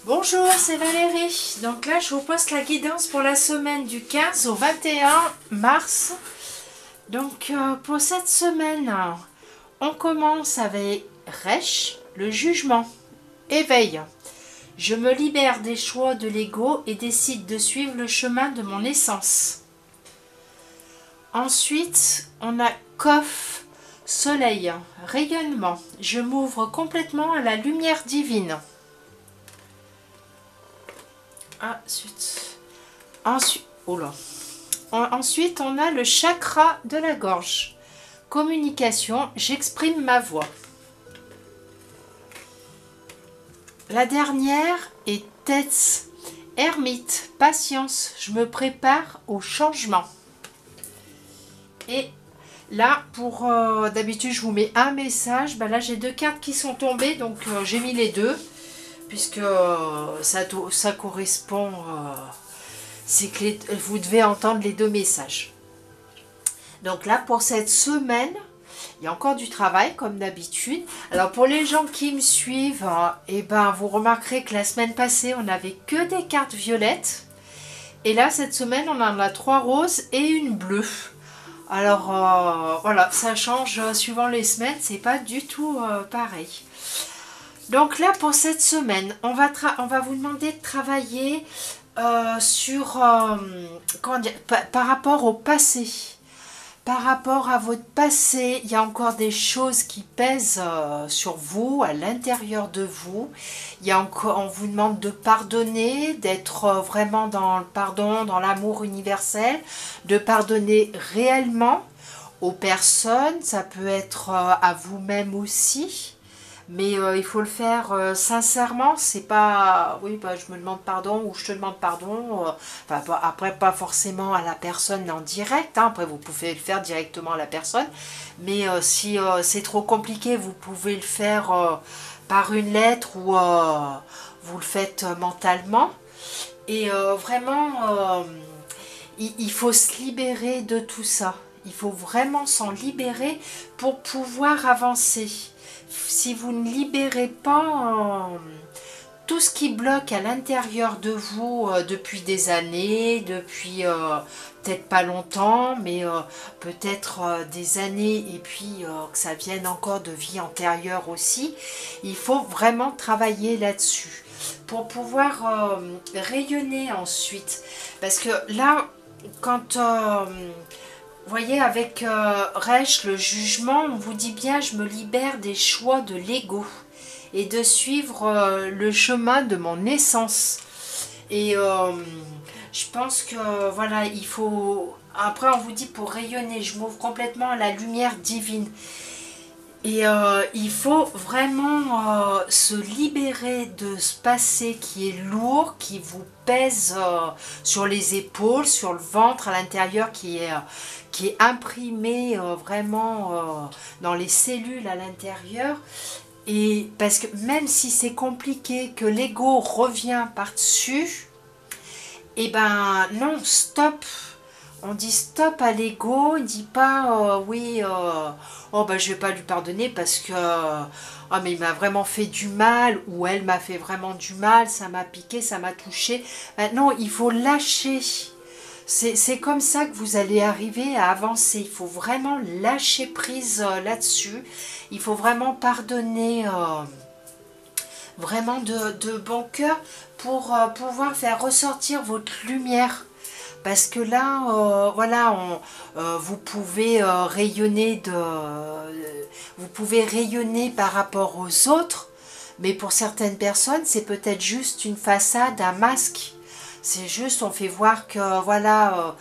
Bonjour, c'est Valérie. Donc là, je vous poste la guidance pour la semaine du 15 au 21 mars. Donc pour cette semaine, on commence avec Resh, le jugement. Éveil. Je me libère des choix de l'ego et décide de suivre le chemin de mon essence. Ensuite, on a Kof, soleil, rayonnement. Je m'ouvre complètement à la lumière divine. Ensuite, on a le chakra de la gorge. Communication, j'exprime ma voix. La dernière est Tets, ermite, patience, je me prépare au changement. Et là, pour d'habitude, je vous mets un message. Là, j'ai deux cartes qui sont tombées, donc j'ai mis les deux, puisque ça correspond. C'est que vous devez entendre les deux messages. Donc là, pour cette semaine, il y a encore du travail, comme d'habitude. Alors, pour les gens qui me suivent, vous remarquerez que la semaine passée, on n'avait que des cartes violettes. Et là, cette semaine, on en a 3 roses et une bleue. Alors, voilà, ça change suivant les semaines. C'est pas du tout pareil. Donc là, pour cette semaine, on va vous demander de travailler sur par rapport au passé. Par rapport à votre passé, il y a encore des choses qui pèsent sur vous, à l'intérieur de vous. On vous demande de pardonner, d'être vraiment dans le pardon, dans l'amour universel, de pardonner réellement aux personnes. Ça peut être à vous-même aussi. Mais il faut le faire sincèrement, c'est pas oui je me demande pardon ou je te demande pardon. Après pas forcément à la personne en direct, après vous pouvez le faire directement à la personne. Mais si c'est trop compliqué, vous pouvez le faire par une lettre ou vous le faites mentalement. Et vraiment, il faut se libérer de tout ça. Il faut vraiment s'en libérer pour pouvoir avancer. Si vous ne libérez pas tout ce qui bloque à l'intérieur de vous depuis des années, depuis peut-être pas longtemps, mais peut-être des années, et puis que ça vienne encore de vie antérieure aussi, il faut vraiment travailler là-dessus pour pouvoir rayonner ensuite. Parce que là, quand vous voyez, avec Resh, le jugement, on vous dit bien, je me libère des choix de l'ego et de suivre le chemin de mon essence. Et je pense que, voilà, il faut... Après, on vous dit pour rayonner, je m'ouvre complètement à la lumière divine. Et il faut vraiment se libérer de ce passé qui est lourd, qui vous pèse sur les épaules, sur le ventre, à l'intérieur, qui est imprimé vraiment dans les cellules à l'intérieur. Et parce que même si c'est compliqué, que l'ego revient par-dessus, et ben non, stop. On dit stop à l'ego, on ne dit pas je vais pas lui pardonner parce que mais il m'a vraiment fait du mal ou elle m'a fait vraiment du mal, ça m'a piqué, ça m'a touché. Non, il faut lâcher. C'est comme ça que vous allez arriver à avancer. Il faut vraiment lâcher prise là-dessus. Il faut vraiment pardonner vraiment de bon cœur pour pouvoir faire ressortir votre lumière. Parce que là, vous pouvez vous pouvez rayonner par rapport aux autres, mais pour certaines personnes, c'est peut-être juste une façade, un masque. C'est juste, on fait voir que voilà,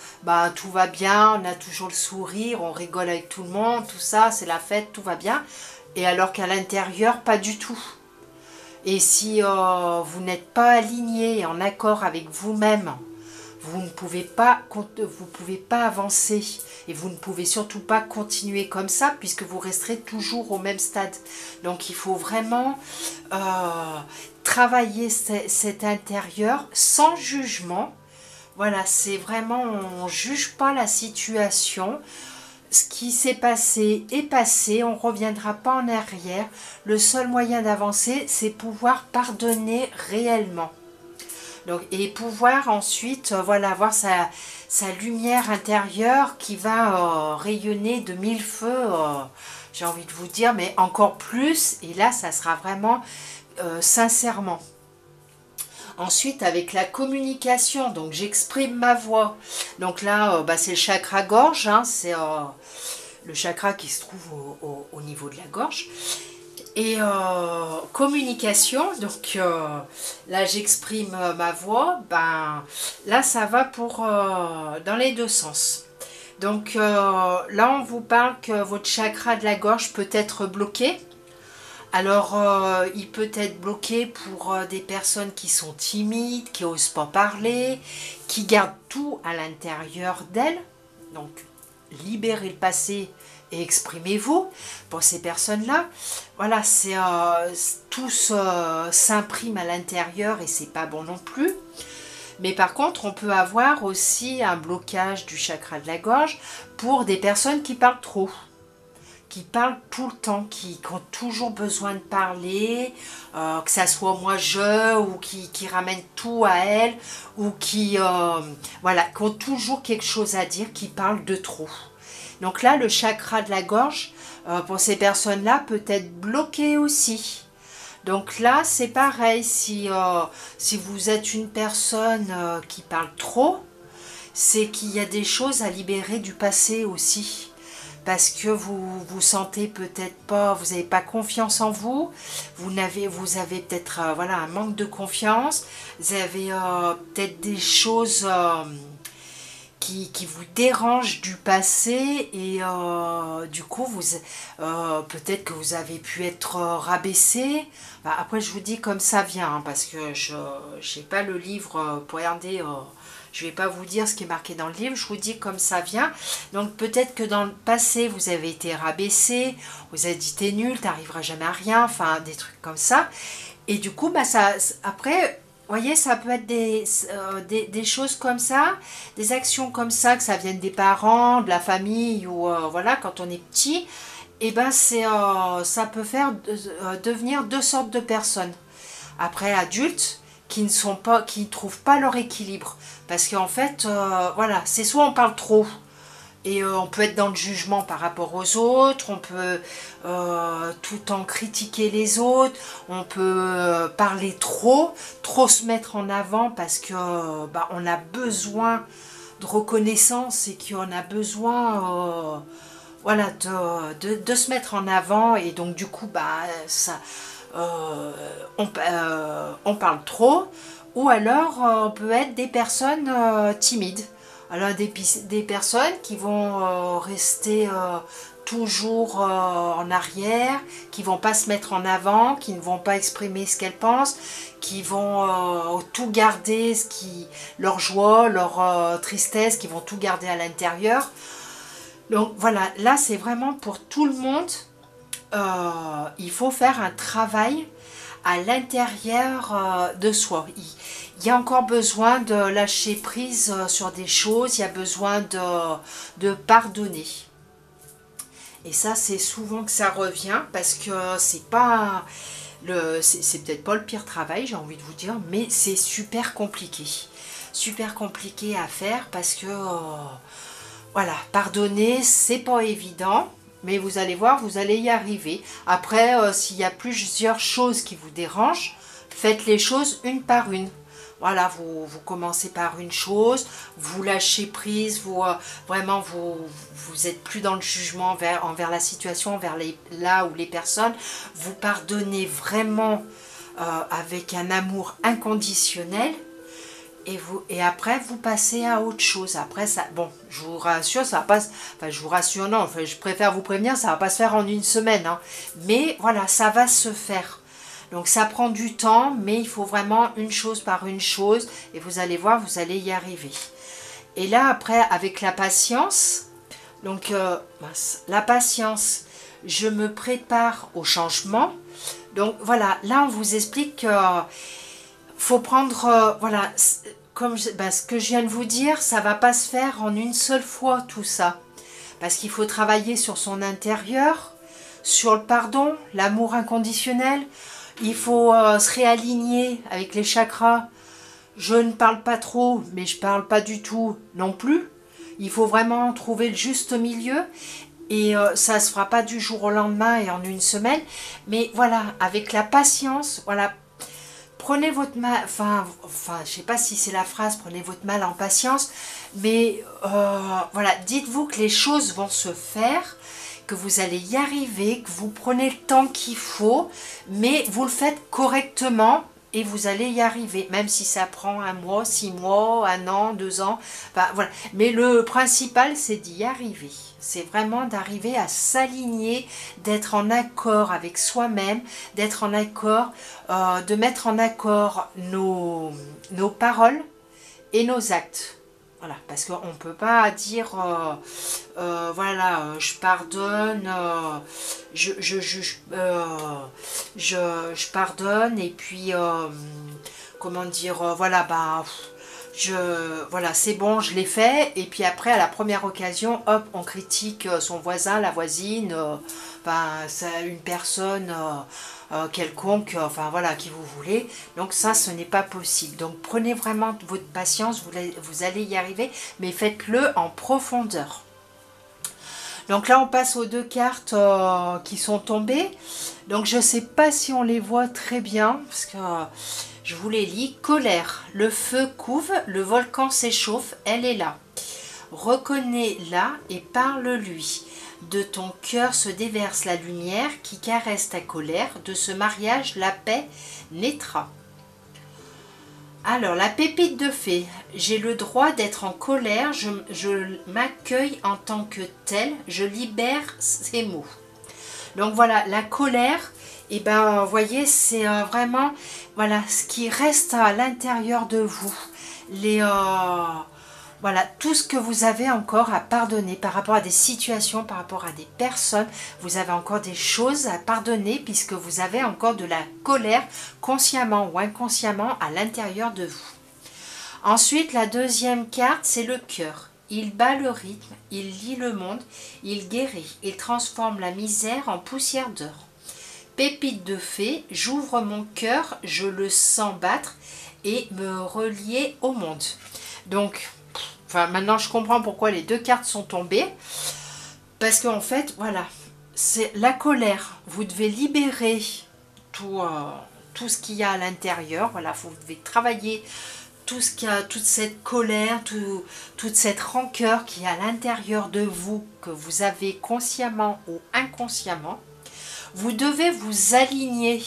tout va bien, on a toujours le sourire, on rigole avec tout le monde, tout ça, c'est la fête, tout va bien. Et alors qu'à l'intérieur, pas du tout. Et si vous n'êtes pas aligné et en accord avec vous-même, vous ne pouvez pas, avancer et vous ne pouvez surtout pas continuer comme ça puisque vous resterez toujours au même stade. Donc il faut vraiment travailler cet intérieur sans jugement. Voilà, c'est vraiment, on ne juge pas la situation. ce qui s'est passé est passé, on ne reviendra pas en arrière. Le seul moyen d'avancer, c'est pouvoir pardonner réellement. Donc, et pouvoir ensuite voilà, avoir sa lumière intérieure qui va rayonner de mille feux, j'ai envie de vous dire, mais encore plus. Et là, ça sera vraiment sincèrement. Ensuite, avec la communication, donc j'exprime ma voix. Donc là, c'est le chakra gorge, hein, c'est le chakra qui se trouve au niveau de la gorge. Et communication, donc là j'exprime ma voix, ben là ça va pour dans les deux sens. Donc là on vous parle que votre chakra de la gorge peut être bloqué. Alors il peut être bloqué pour des personnes qui sont timides, qui n'osent pas parler, qui gardent tout à l'intérieur d'elles. Donc libérez le passé et exprimez-vous pour ces personnes-là. Voilà, c'est tout s'imprime à l'intérieur et c'est pas bon non plus. Mais par contre, on peut avoir aussi un blocage du chakra de la gorge pour des personnes qui parlent trop, qui parlent tout le temps, qui ont toujours besoin de parler, que ça soit moi je, ou qui ramènent tout à elle, ou qui voilà, qui ont toujours quelque chose à dire, qui parlent de trop. Donc là, le chakra de la gorge, pour ces personnes-là, peut être bloqué aussi. Donc là, c'est pareil, si vous êtes une personne qui parle trop, c'est qu'il y a des choses à libérer du passé aussi. Parce que vous sentez peut-être pas, vous n'avez pas confiance en vous, vous avez peut-être voilà, un manque de confiance, vous avez peut-être des choses qui vous dérangent du passé et du coup peut-être que vous avez pu être rabaissé. Bah, après je vous dis comme ça vient hein, parce que je n'ai pas le livre pour regarder, je ne vais pas vous dire ce qui est marqué dans le livre, je vous dis comme ça vient. Donc peut-être que dans le passé vous avez été rabaissé, vous avez dit t'es nul, t'arriveras jamais à rien, enfin des trucs comme ça. Et du coup bah ça après, vous voyez, ça peut être des choses comme ça, des actions comme ça, que ça vienne des parents, de la famille, ou voilà, quand on est petit, et ben ça peut faire devenir deux sortes de personnes. Après, adultes, qui ne trouvent pas leur équilibre. Parce qu'en fait, voilà, c'est soit on parle trop, et on peut être dans le jugement par rapport aux autres, on peut tout le temps critiquer les autres, on peut parler trop se mettre en avant parce que on a besoin de reconnaissance et qu'on a besoin voilà, de se mettre en avant et donc du coup ça, on parle trop ou alors on peut être des personnes timides. Alors des personnes qui vont rester toujours en arrière, qui vont pas se mettre en avant, qui ne vont pas exprimer ce qu'elles pensent, qui vont tout garder, leur joie, leur tristesse, qui vont tout garder à l'intérieur. Donc voilà, là c'est vraiment pour tout le monde. Il faut faire un travail à l'intérieur de soi. Il y a encore besoin de lâcher prise sur des choses, il y a besoin de pardonner. Et ça, c'est souvent que ça revient parce que c'est pas c'est peut-être pas le pire travail, j'ai envie de vous dire, mais c'est super compliqué. Super compliqué à faire parce que voilà, pardonner, c'est pas évident. Mais vous allez voir, vous allez y arriver. Après, s'il y a plusieurs choses qui vous dérangent, faites les choses une par une. Voilà, vous commencez par une chose, vous lâchez prise, vraiment vous êtes plus dans le jugement envers la situation, envers là où les personnes. Vous pardonnez vraiment avec un amour inconditionnel. Et après, vous passez à autre chose. Après, ça, bon, je vous rassure, ça va pas... Enfin, je vous rassure, non, enfin, je préfère vous prévenir, ça va pas se faire en une semaine. Hein. Mais voilà, ça va se faire. Donc, ça prend du temps, mais il faut vraiment une chose par une chose. Et vous allez voir, vous allez y arriver. Et là, après, avec la patience, donc, la patience, je me prépare au changement. Donc, voilà, là, on vous explique que... faut prendre, voilà, comme ce que je viens de vous dire, ça va pas se faire en une seule fois tout ça. parce qu'il faut travailler sur son intérieur, sur le pardon, l'amour inconditionnel. Il faut se réaligner avec les chakras. Je ne parle pas trop, mais je ne parle pas du tout non plus. Il faut vraiment trouver le juste milieu. Et ça ne se fera pas du jour au lendemain et en une semaine. Mais voilà, avec la patience, voilà. Prenez votre mal, enfin, je sais pas si c'est la phrase, prenez votre mal en patience. Mais voilà, dites-vous que les choses vont se faire, que vous allez y arriver, que vous prenez le temps qu'il faut, mais vous le faites correctement et vous allez y arriver, même si ça prend 1 mois, 6 mois, 1 an, 2 ans, enfin, voilà. Mais le principal, c'est d'y arriver. C'est vraiment d'arriver à s'aligner, d'être en accord avec soi-même, d'être en accord, de mettre en accord nos paroles et nos actes. Voilà, parce qu'on ne peut pas dire, voilà, je pardonne, je pardonne, et puis, comment dire, voilà, bah, voilà, c'est bon, je l'ai fait, et puis après, à la première occasion, hop, on critique son voisin, la voisine, une personne quelconque, enfin voilà, qui vous voulez. Donc ça, ce n'est pas possible. Donc prenez vraiment votre patience, vous allez y arriver, mais faites-le en profondeur. Donc là, on passe aux 2 cartes qui sont tombées. Donc je ne sais pas si on les voit très bien, parce que je vous les lis. Colère, le feu couve, le volcan s'échauffe, elle est là. Reconnais-la et parle-lui. De ton cœur se déverse la lumière qui caresse ta colère. De ce mariage, la paix naîtra. Alors, la pépite de fée. J'ai le droit d'être en colère. Je m'accueille en tant que tel. Je libère ces mots. Donc voilà, la colère, et ben, vous voyez, c'est vraiment, voilà, ce qui reste à l'intérieur de vous. Voilà, tout ce que vous avez encore à pardonner par rapport à des situations, par rapport à des personnes. Vous avez encore des choses à pardonner puisque vous avez encore de la colère, consciemment ou inconsciemment, à l'intérieur de vous. Ensuite, la deuxième carte, c'est le cœur. Il bat le rythme, il lie le monde, il guérit, il transforme la misère en poussière d'or. Pépite de fée, j'ouvre mon cœur, je le sens battre et me relier au monde. Donc, enfin, maintenant je comprends pourquoi les 2 cartes sont tombées. Parce qu'en fait, voilà, c'est la colère. Vous devez libérer tout ce qu'il y a à l'intérieur. Voilà, vous devez travailler tout ce qu'il y a, toute cette colère, toute cette rancœur qui est à l'intérieur de vous, que vous avez consciemment ou inconsciemment. Vous devez vous aligner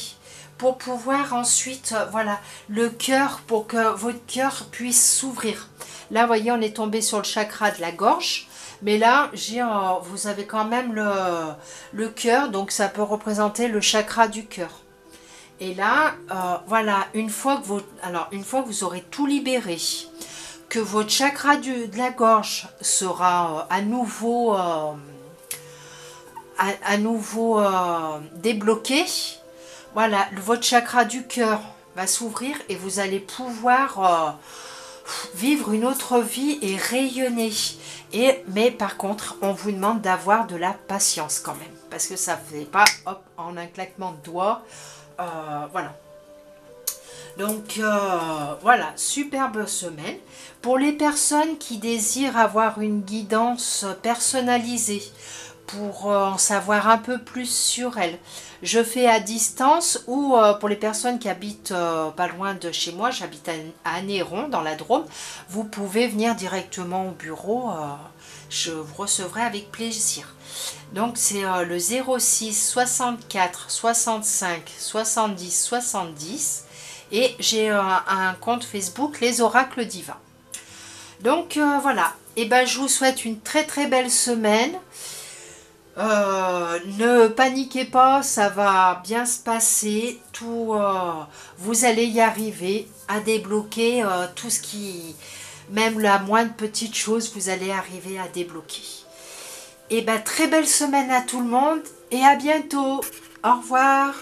pour pouvoir ensuite, voilà, le cœur, pour que votre cœur puisse s'ouvrir. Là, vous voyez, on est tombé sur le chakra de la gorge, mais là, vous avez quand même le cœur, donc ça peut représenter le chakra du cœur. Et là, voilà, une fois que vous aurez tout libéré, que votre chakra de la gorge sera à nouveau débloqué, voilà, votre chakra du cœur va s'ouvrir et vous allez pouvoir vivre une autre vie et rayonner. Mais par contre, on vous demande d'avoir de la patience quand même, parce que ça ne fait pas hop, en un claquement de doigts. Voilà. Donc voilà, superbe semaine. Pour les personnes qui désirent avoir une guidance personnalisée, pour en savoir un peu plus sur elles, je fais à distance, ou pour les personnes qui habitent pas loin de chez moi, j'habite à Anneyron dans la Drôme, vous pouvez venir directement au bureau, je vous recevrai avec plaisir. Donc c'est le 06 64 65 70 70 et j'ai un compte Facebook, les oracles divins. Donc voilà, et ben je vous souhaite une très très belle semaine. Ne paniquez pas, ça va bien se passer, vous allez y arriver à débloquer tout ce qui, même la moindre petite chose, vous allez arriver à débloquer. Et ben très belle semaine à tout le monde et à bientôt. Au revoir.